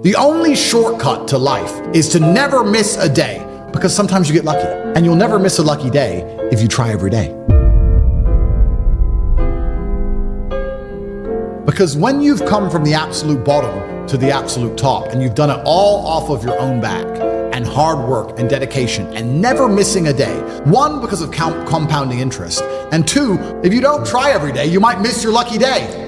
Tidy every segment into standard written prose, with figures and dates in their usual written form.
The only shortcut to life is to never miss a day, because sometimes you get lucky, and you'll never miss a lucky day if you try every day. Because when you've come from the absolute bottom to the absolute top, and you've done it all off of your own back, and hard work and dedication, and never missing a day, one, because of compounding interest, and two, if you don't try every day, you might miss your lucky day.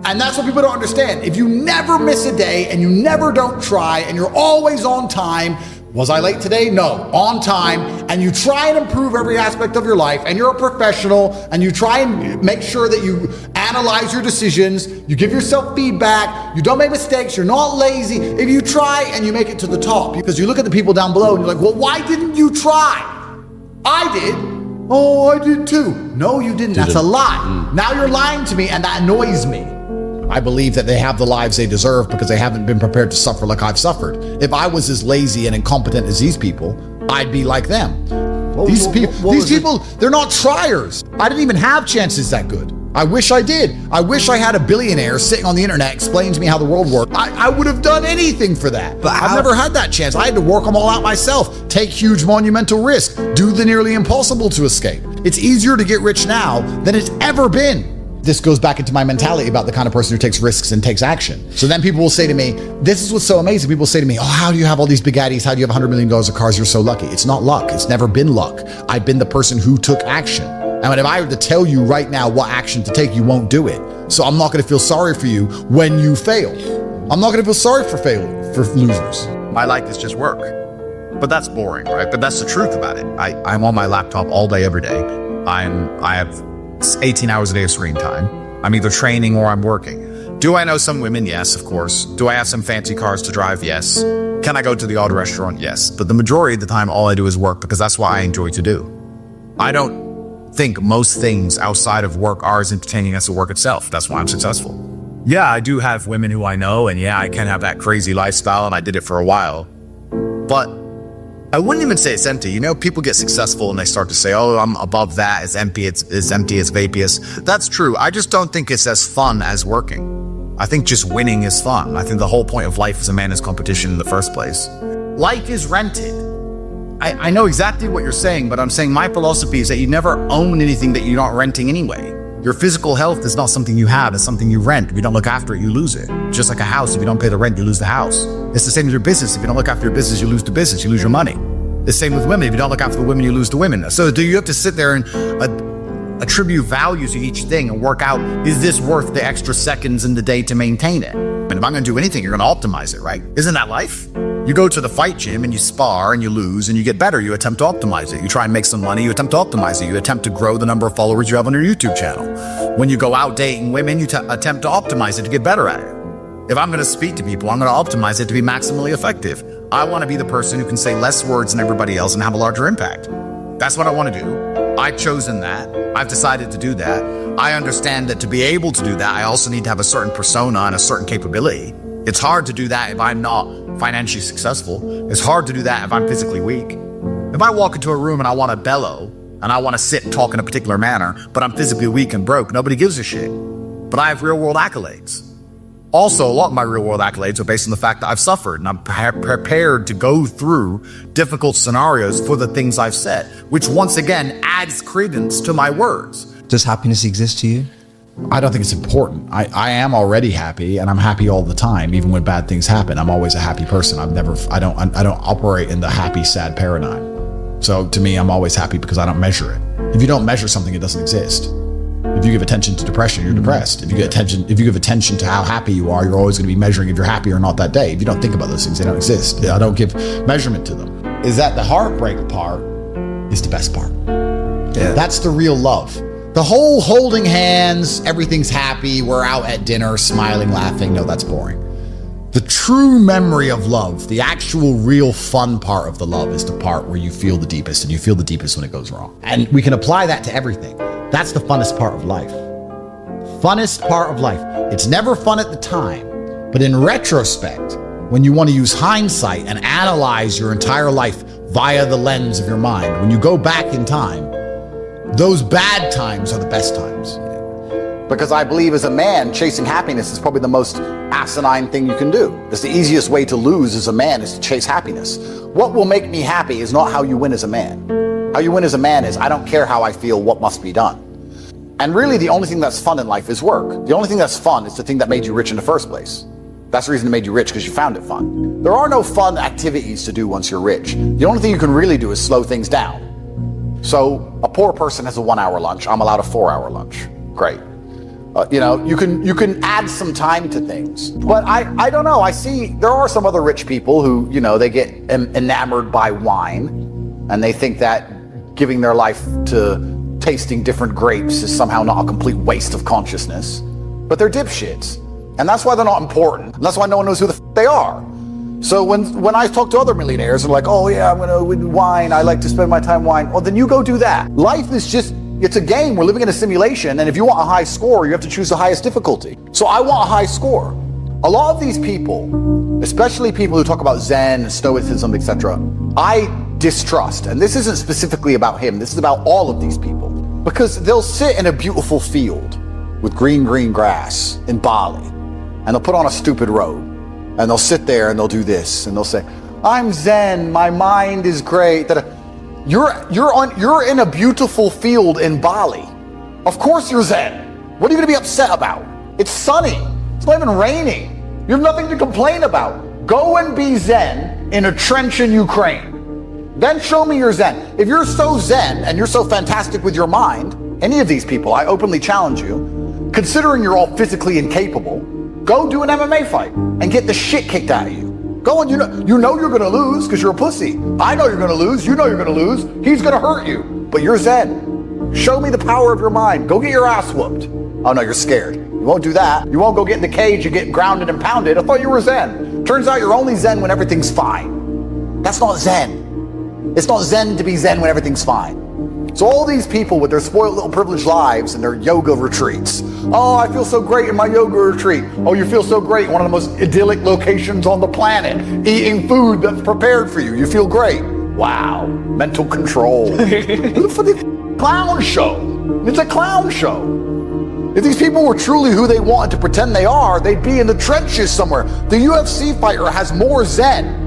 And that's what people don't understand. If you never miss a day and you never don't try and you're always on time, was I late today? No, on time, and you try and improve every aspect of your life, and you're a professional, and you try and make sure that you analyze your decisions, you give yourself feedback, you don't make mistakes, you're not lazy. If you try and you make it to the top, because you look at the people down below and you're like, well, why didn't you try? I did. Oh, I did too. No, you didn't. That's a lie. Now you're lying to me, and that annoys me. I believe that they have the lives they deserve because they haven't been prepared to suffer like I've suffered. If I was as lazy and incompetent as these people, I'd be like them. These people, they're not triers. I didn't even have chances that good. I wish I did. I wish I had a billionaire sitting on the internet explaining to me how the world worked. I would have done anything for that. But I've never had that chance. I had to work them all out myself, take huge monumental risks, do the nearly impossible to escape. It's easier to get rich now than it's ever been. This goes back into my mentality about the kind of person who takes risks and takes action. So then people will say to me, this is what's so amazing. People say to me, oh, how do you have all these big Addies? How do you have $100 million of cars? You're so lucky. It's not luck. It's never been luck. I've been the person who took action. And if I were to tell you right now what action to take, you won't do it. So I'm not going to feel sorry for you when you fail. I'm not going to feel sorry for losers. My life is just work. But that's boring, right? But that's the truth about it. I'm on my laptop all day, every day. I have 18 hours a day of screen time. I'm either training or I'm working. Do I know some women? Yes, of course. Do I have some fancy cars to drive? Yes. Can I go to the odd restaurant? Yes. But the majority of the time, all I do is work because that's what I enjoy to do. I don't think most things outside of work are as entertaining as the work itself. That's why I'm successful. Yeah, I do have women who I know, and yeah, I can have that crazy lifestyle, and I did it for a while. But I wouldn't even say it's empty. You know, people get successful and they start to say, oh, I'm above that. It's empty. It's vaporous. That's true. I just don't think it's as fun as working. I think just winning is fun. I think the whole point of life is a man is competition in the first place. Life is rented. I know exactly what you're saying, but I'm saying my philosophy is that you never own anything that you're not renting anyway. Your physical health is not something you have, it's something you rent. If you don't look after it, you lose it. Just like a house, if you don't pay the rent, you lose the house. It's the same with your business. If you don't look after your business, you lose the business, you lose your money. The same with women. If you don't look after the women, you lose the women. So do you have to sit there and attribute value to each thing and work out, is this worth the extra seconds in the day to maintain it? And if I'm going to do anything, you're going to optimize it, right? Isn't that life? You go to the fight gym and you spar and you lose and you get better. You attempt to optimize it. You try and make some money. You attempt to optimize it. You attempt to grow the number of followers you have on your YouTube channel. When you go out dating women, you attempt to optimize it to get better at it. If I'm going to speak to people, I'm going to optimize it to be maximally effective. I want to be the person who can say less words than everybody else and have a larger impact. That's what I want to do. I've chosen that. I've decided to do that. I understand that to be able to do that, I also need to have a certain persona and a certain capability. It's hard to do that if I'm not financially successful. It's hard to do that if I'm physically weak. If I walk into a room and I want to bellow and I want to sit and talk in a particular manner, but I'm physically weak and broke, nobody gives a shit. But I have real world accolades. Also, a lot of my real world accolades are based on the fact that I've suffered and I'm prepared to go through difficult scenarios for the things I've said, which once again adds credence to my words. Does happiness exist to you? I don't think it's important. I am already happy, and I'm happy all the time, even when bad things happen. I'm always a happy person. I don't operate in the happy, sad paradigm. So to me, I'm always happy because I don't measure it. If you don't measure something, it doesn't exist. If you give attention to depression, you're depressed. If you give attention to how happy you are, you're always going to be measuring if you're happy or not that day. If you don't think about those things, they don't exist. I don't give measurement to them. Is that the heartbreak part is the best part. Yeah. That's the real love. The whole holding hands, everything's happy, we're out at dinner, smiling, laughing. No, that's boring. The true memory of love, the actual real fun part of the love is the part where you feel the deepest, and you feel the deepest when it goes wrong. And we can apply that to everything. That's the funnest part of life. Funnest part of life. It's never fun at the time, but in retrospect, when you want to use hindsight and analyze your entire life via the lens of your mind, when you go back in time, those bad times are the best times. Because I believe as a man, chasing happiness is probably the most asinine thing you can do. It's the easiest way to lose as a man is to chase happiness. What will make me happy is not how you win as a man. How you win as a man is, I don't care how I feel, what must be done. And really the only thing that's fun in life is work. The only thing that's fun is the thing that made you rich in the first place. That's the reason it made you rich, because you found it fun. There are no fun activities to do once you're rich. The only thing you can really do is slow things down. So a poor person has a 1 hour lunch. I'm allowed a 4 hour lunch. Great. You can add some time to things. But I don't know. I see there are some other rich people who, they get enamored by wine, and they think that giving their life to tasting different grapes is somehow not a complete waste of consciousness. But they're dipshits. And that's why they're not important. And that's why no one knows who the they are. So when I talk to other millionaires, they're like, oh yeah, I'm gonna wine. I like to spend my time wine. Well, then you go do that. Life is just, it's a game. We're living in a simulation. And if you want a high score, you have to choose the highest difficulty. So I want a high score. A lot of these people, especially people who talk about Zen, Stoicism, etc., I distrust. And this isn't specifically about him. This is about all of these people. Because they'll sit in a beautiful field with green grass in Bali, and they'll put on a stupid robe, and they'll sit there and they'll do this, and they'll say, I'm Zen, my mind is great. You're in a beautiful field in Bali. Of course you're Zen. What are you gonna be upset about? It's sunny, it's not even raining. You have nothing to complain about. Go and be Zen in a trench in Ukraine. Then show me your Zen. If you're so Zen and you're so fantastic with your mind, any of these people, I openly challenge you, considering you're all physically incapable, go do an MMA fight and get the shit kicked out of you. Go and you know you're gonna lose because you're a pussy. I know you're gonna lose, you know you're gonna lose, he's gonna hurt you, but you're Zen. Show me the power of your mind. Go get your ass whooped. Oh no, you're scared. You won't do that. You won't go get in the cage and get grounded and pounded. I thought you were Zen. Turns out you're only Zen when everything's fine. That's not Zen. It's not Zen to be Zen when everything's fine. So all these people with their spoiled little privileged lives and their yoga retreats. Oh, I feel so great in my yoga retreat. Oh, you feel so great in one of the most idyllic locations on the planet, eating food that's prepared for you. You feel great. Wow, mental control. For the clown show. It's a clown show. If these people were truly who they wanted to pretend they are, they'd be in the trenches somewhere. The UFC fighter has more Zen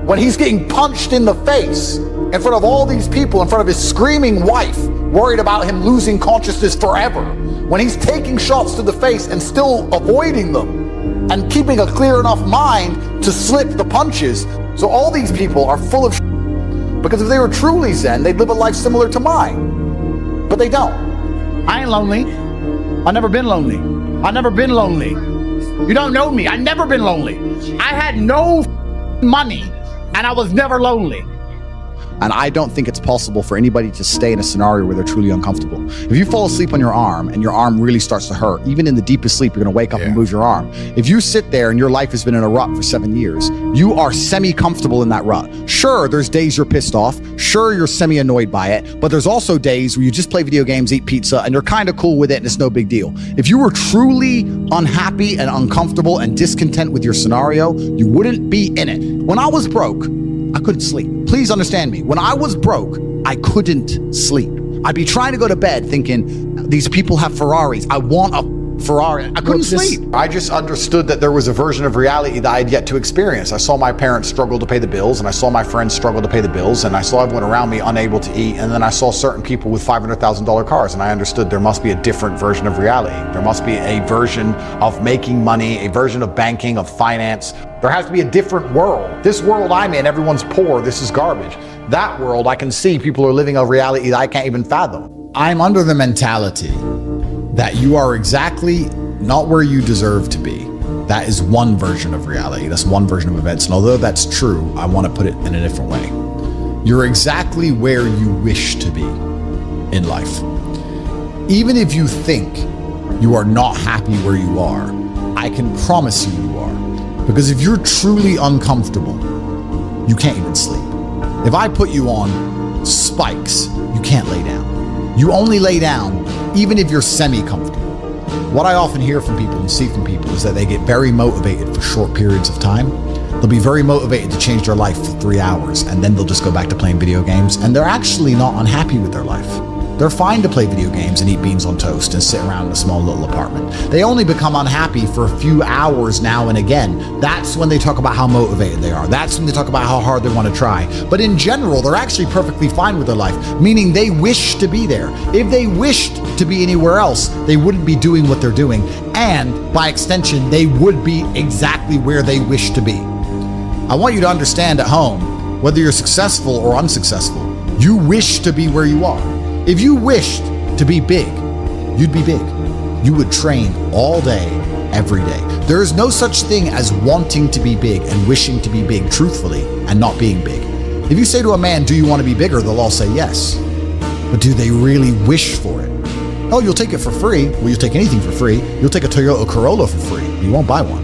when he's getting punched in the face in front of all these people, in front of his screaming wife, worried about him losing consciousness forever. When he's taking shots to the face and still avoiding them and keeping a clear enough mind to slip the punches. So all these people are full of shit, because if they were truly Zen, they'd live a life similar to mine. But they don't. I ain't lonely. I've never been lonely. I've never been lonely. You don't know me. I've never been lonely. I had no money and I was never lonely. And I don't think it's possible for anybody to stay in a scenario where they're truly uncomfortable. If you fall asleep on your arm and your arm really starts to hurt, even in the deepest sleep, you're gonna wake up and move your arm. If you sit there and your life has been in a rut for 7 years, you are semi-comfortable in that rut. Sure, there's days you're pissed off. Sure, you're semi-annoyed by it, but there's also days where you just play video games, eat pizza, and you're kind of cool with it and it's no big deal. If you were truly unhappy and uncomfortable and discontent with your scenario, you wouldn't be in it. When I was broke, I couldn't sleep. Please understand me. When I was broke, I couldn't sleep. I'd be trying to go to bed thinking, these people have Ferraris. I want a Ferrari. I couldn't sleep. I just understood that there was a version of reality that I had yet to experience. I saw my parents struggle to pay the bills, and I saw my friends struggle to pay the bills, and I saw everyone around me unable to eat, and then I saw certain people with $500,000 cars, and I understood there must be a different version of reality. There must be a version of making money, a version of banking, of finance. There has to be a different world. This world I'm in, everyone's poor, this is garbage. That world, I can see people are living a reality that I can't even fathom. I'm under the mentality that you are exactly not where you deserve to be. That is one version of reality. That's one version of events. And although that's true, I want to put it in a different way. You're exactly where you wish to be in life. Even if you think you are not happy where you are, I can promise you are. Because if you're truly uncomfortable, you can't even sleep. If I put you on spikes, you can't lay down. You only lay down even if you're semi-comfortable. What I often hear from people and see from people is that they get very motivated for short periods of time. They'll be very motivated to change their life for 3 hours, and then they'll just go back to playing video games, and they're actually not unhappy with their life. They're fine to play video games and eat beans on toast and sit around in a small little apartment. They only become unhappy for a few hours now and again. That's when they talk about how motivated they are. That's when they talk about how hard they want to try. But in general, they're actually perfectly fine with their life, meaning they wish to be there. If they wished to be anywhere else, they wouldn't be doing what they're doing. And by extension, they would be exactly where they wish to be. I want you to understand at home, whether you're successful or unsuccessful, you wish to be where you are. If you wished to be big, you'd be big. You would train all day, every day. There is no such thing as wanting to be big and wishing to be big truthfully and not being big. If you say to a man, do you want to be bigger? They'll all say yes. But do they really wish for it? Oh, you'll take it for free. Well, you'll take anything for free. You'll take a Toyota Corolla for free. You won't buy one.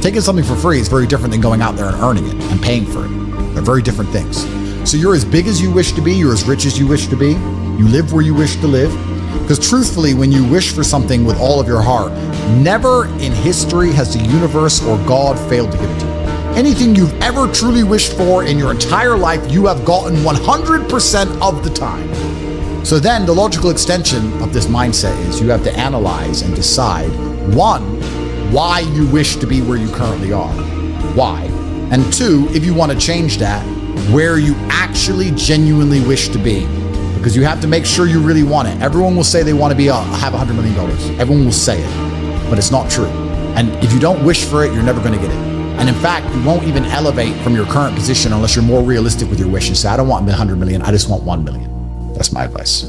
Taking something for free is very different than going out there and earning it and paying for it. They're very different things. So you're as big as you wish to be. You're as rich as you wish to be. You live where you wish to live. Because truthfully, when you wish for something with all of your heart, never in history has the universe or God failed to give it to you. Anything you've ever truly wished for in your entire life, you have gotten 100% of the time. So then the logical extension of this mindset is you have to analyze and decide, one, why you wish to be where you currently are. Why? And two, if you want to change that, where you actually genuinely wish to be. Because you have to make sure you really want it. Everyone will say they want to have $100 million. Everyone will say it, but it's not true. And if you don't wish for it, you're never going to get it. And in fact, you won't even elevate from your current position unless you're more realistic with your wishes. Say, I don't want 100 million, I just want 1 million. That's my advice.